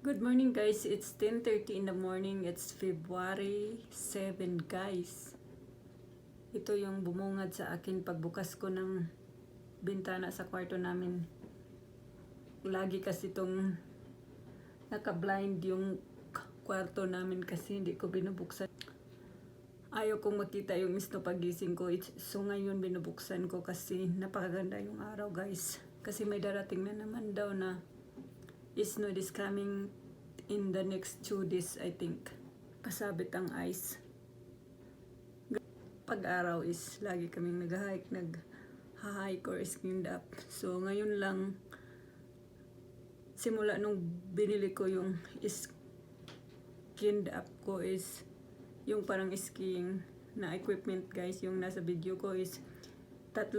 Good morning guys, it's 10:30 in the morning, it's February 7 guys. Ito yung bumungad sa akin pagbukas ko ng bintana sa kwarto namin. Lagi kasi itong naka-blind yung kwarto namin kasi hindi ko binubuksan. Ayaw kong makita yung misno pagising ko, so ngayon binubuksan ko kasi napakaganda yung araw guys. Kasi may darating na naman daw na snow is coming in the next 2 days, I think. Pasabit ang ice. Pag-araw is lagi kaming nag-hike or skinned up. So ngayon lang, simula nung binili ko yung skinned up ko is yung parang skiing na equipment guys. Yung nasa video ko is 3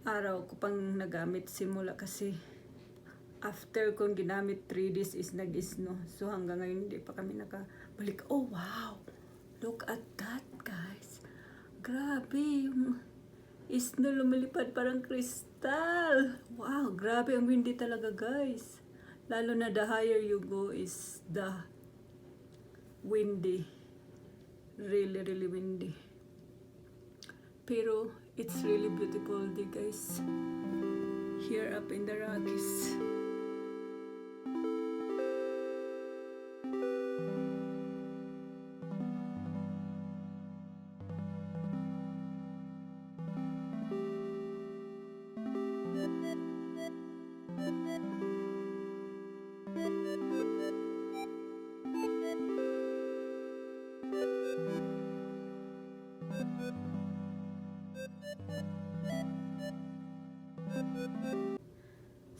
araw ko pang nagamit simula kasi after kong ginamit 3 days is nag-snow. So hanggang ngayon hindi pa kami nakabalik. Oh wow! Look at that guys! Grabe yung snow lumilipad parang kristal! Wow! Grabe ang windy talaga guys! Lalo na the higher you go is the windy. Really windy. Pero it's really beautiful day guys. Here up in the Rockies.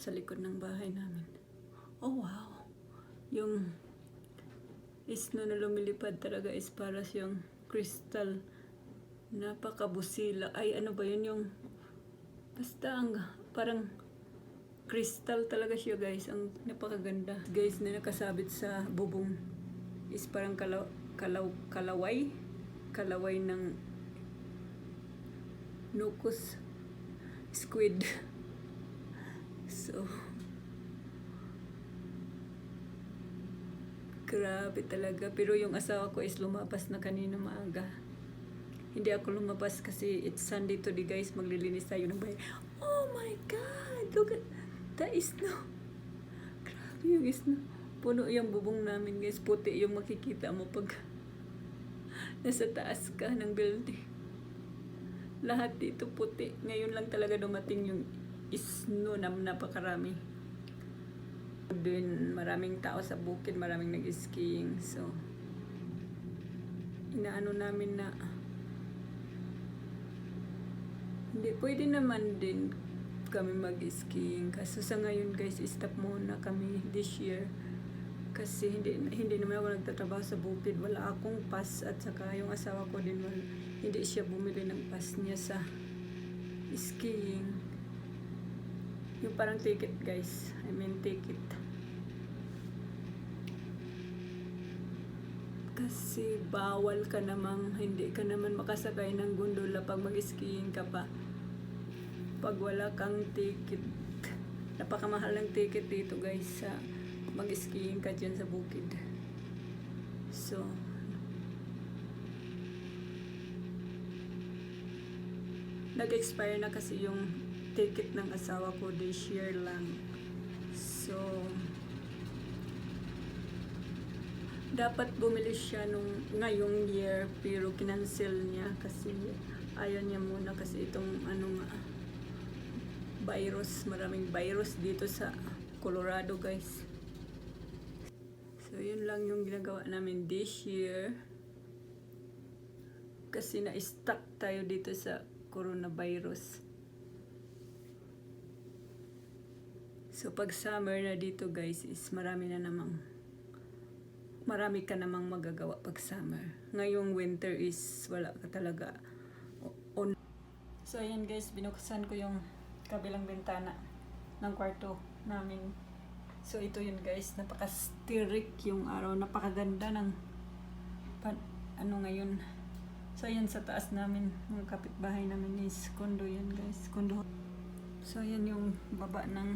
Sa likod ng bahay namin. Oh wow! Yung snow na lumilipad talaga is para siyang crystal. Napakabusila. Ay ano ba yun yung basta ang parang crystal talaga siya guys. Ang napakaganda. Guys na nakasabit sa bubong is parang kalaway ng nukus squid. So grabe talaga. Pero yung asawa ko is lumabas na kanina maaga. Hindi ako lumabas kasi it's Sunday today guys. Maglilinis tayo ng bahay. Oh my God! Look at the snow. Grabe yung snow. Puno yung bubong namin guys. Puti yung makikita mo pag nasa taas ka ng building. Lahat dito puti. Ngayon lang talaga dumating yung snow na napakarami. Din maraming tao sa bukid, maraming nag-skiing. So inaano namin na hindi pwede naman din kami mag-skiing. Kasi sa ngayon guys, stop muna kami this year. Kasi hindi naman ako nagtatrabaho sa bukid. Wala akong pass at saka yung asawa ko din hindi siya bumili ng pass niya sa skiing. Yung parang ticket guys. I mean ticket. Kasi bawal ka namang, hindi ka naman makasakay ng gondola pag mag-skiing ka pa. Pag wala kang ticket. Napakamahal ng ticket dito guys sa mag-skiing ka dyan sa bukid. So nag-expire na kasi yung ticket ng asawa ko this year lang. So dapat bumili siya ngayong year pero kinancel niya kasi ayaw niya muna kasi itong virus, maraming virus dito sa Colorado guys. So yun lang yung ginagawa namin this year kasi na-stuck tayo dito sa coronavirus. So pag summer na dito guys is marami ka namang magagawa pag summer. Ngayong winter is wala ka talaga on. So ayan guys, binuksan ko yung kabilang bintana ng kwarto namin. So ito yun guys, napaka-styric yung araw, napakaganda ng ngayon. So ayan sa taas namin, mga kapitbahay namin is condo yan guys, condo. So ayan yung baba ng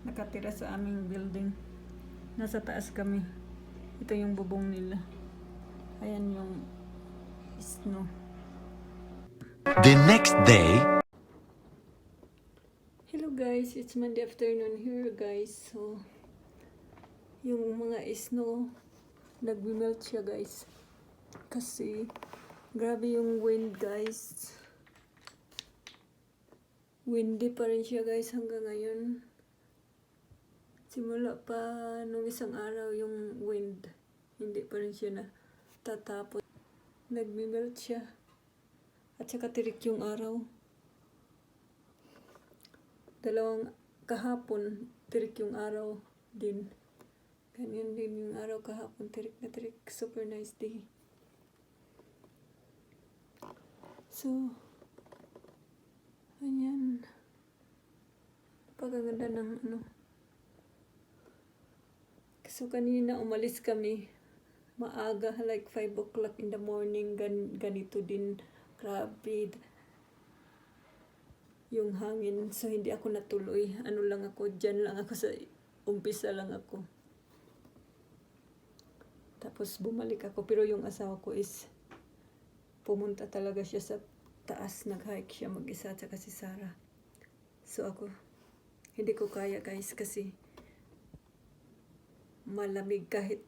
nakatira sa aming building. Nasa taas kami. Ito yung bubong nila. Ayan yung snow. The next day. Hello guys, it's Monday afternoon here guys. So, yung mga snow, nag-melt siya guys. Kasi, grabe yung wind guys. Windy pa rin siya guys hanggang ngayon. Simula pa nung isang araw yung wind. Hindi pa rin siya natatapos. Nag-melt siya. At saka tirik yung araw. Dalawang kahapon, tirik yung araw din. Ganyan din yung araw kahapon, tirik na tirik. Super nice day. So, ayan. Pagaganda ng ano. So, kanina umalis kami. Maaga, like 5 o'clock in the morning. Ganito din. Grabe. Yung hangin. So, hindi ako natuloy. Ano lang ako, dyan lang ako sa umpisa lang ako. Tapos bumalik ako. Pero yung asawa ko is pumunta talaga siya sa taas. Nag-hike siya mag-isa at saka si Sarah. So, ako, hindi ko kaya guys kasi malamig kahit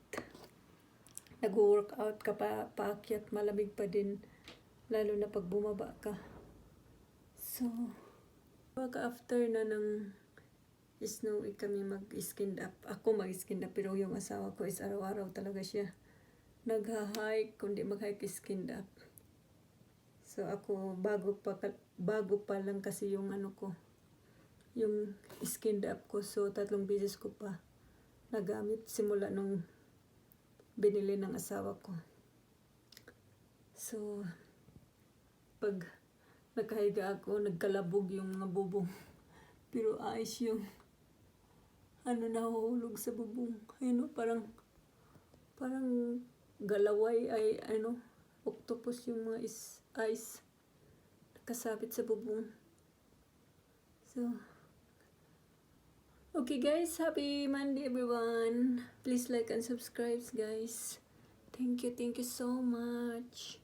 nag-workout ka pa, paakyat, malamig pa din. Lalo na pag bumaba ka. So, after na ng snow, kami mag-skinned up. Ako mag-skinned up, pero yung asawa ko is araw-araw talaga siya nag-hike, kundi mag-hike skinned up. So, ako, bago pa lang kasi yung ano ko, yung skinned up ko. So, 3 beses ko pa nagamit simula nung binili ng asawa ko. So, pag nakahiga ako, nagkalabog yung mga bubong. Pero ayos yung ano, nahuhulog sa bubong. Ayun, parang galaway ay ano, octopus yung mga ice nakasabit sa bubong. So, okay guys, happy Monday everyone. Please like and subscribe guys. Thank you so much.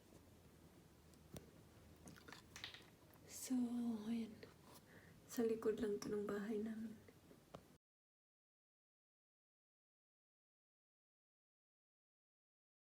So, ayan. Sa likod lang ito ng bahay namin.